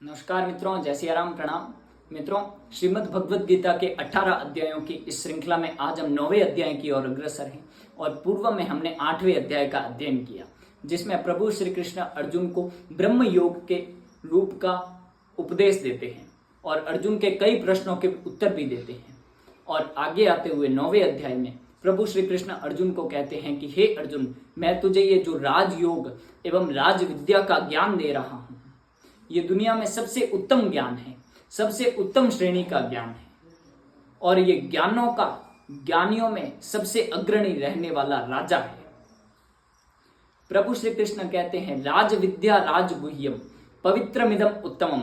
नमस्कार मित्रों, जय सिया राम, प्रणाम। मित्रों, श्रीमद् भगवद गीता के 18 अध्यायों की इस श्रृंखला में आज हम 9वें अध्याय की ओर अग्रसर हैं और पूर्व में हमने 8वें अध्याय का अध्ययन किया, जिसमें प्रभु श्री कृष्ण अर्जुन को ब्रह्म योग के रूप का उपदेश देते हैं और अर्जुन के कई प्रश्नों के उत्तर भी देते हैं। और आगे आते हुए 9वें अध्याय में प्रभु श्री कृष्ण अर्जुन को कहते हैं कि हे अर्जुन, मैं तुझे ये जो राजयोग एवं राज विद्या का ज्ञान दे रहा हूँ, ये दुनिया में सबसे उत्तम ज्ञान है, सबसे उत्तम श्रेणी का ज्ञान है और ये ज्ञानियों में सबसे अग्रणी रहने वाला राजा है। प्रभु श्री कृष्ण कहते हैं, राज विद्या राज गुह्यम पवित्रमिदम उत्तमम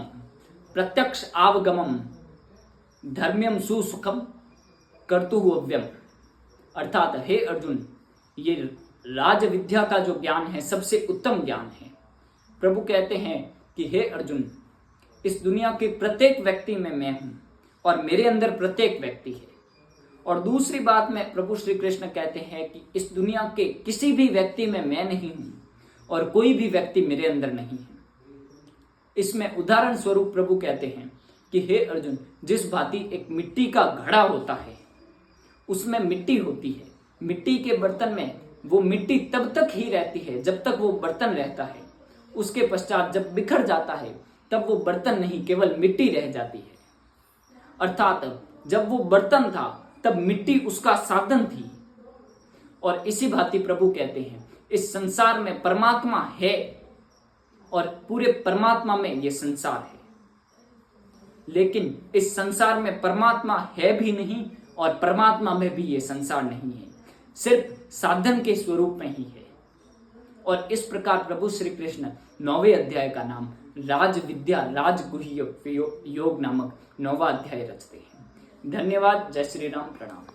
प्रत्यक्ष आवगमम धर्म्यम सुसुखम कर्तुहु अव्यम। अर्थात हे अर्जुन, ये राज विद्या का जो ज्ञान है सबसे उत्तम ज्ञान है। प्रभु कहते हैं कि हे अर्जुन, इस दुनिया के प्रत्येक व्यक्ति में मैं हूं और मेरे अंदर प्रत्येक व्यक्ति है। और दूसरी बात में प्रभु श्री कृष्ण कहते हैं कि इस दुनिया के किसी भी व्यक्ति में मैं नहीं हूं और कोई भी व्यक्ति मेरे अंदर नहीं है। इसमें उदाहरण स्वरूप प्रभु कहते हैं कि हे अर्जुन, जिस भांति एक मिट्टी का घड़ा होता है, उसमें मिट्टी होती है, मिट्टी के बर्तन में वो मिट्टी तब तक ही रहती है जब तक वो बर्तन रहता है। उसके पश्चात जब बिखर जाता है तब वो बर्तन नहीं, केवल मिट्टी रह जाती है। अर्थात जब वो बर्तन था तब मिट्टी उसका साधन थी। और इसी भांति प्रभु कहते हैं, इस संसार में परमात्मा है और पूरे परमात्मा में ये संसार है, लेकिन इस संसार में परमात्मा है भी नहीं और परमात्मा में भी ये संसार नहीं है, सिर्फ साधन के स्वरूप में ही है। और इस प्रकार प्रभु श्री कृष्ण 9वें अध्याय का नाम राज विद्या राज गुह्य योग नामक 9वां अध्याय रचते हैं। धन्यवाद। जय श्री राम, प्रणाम।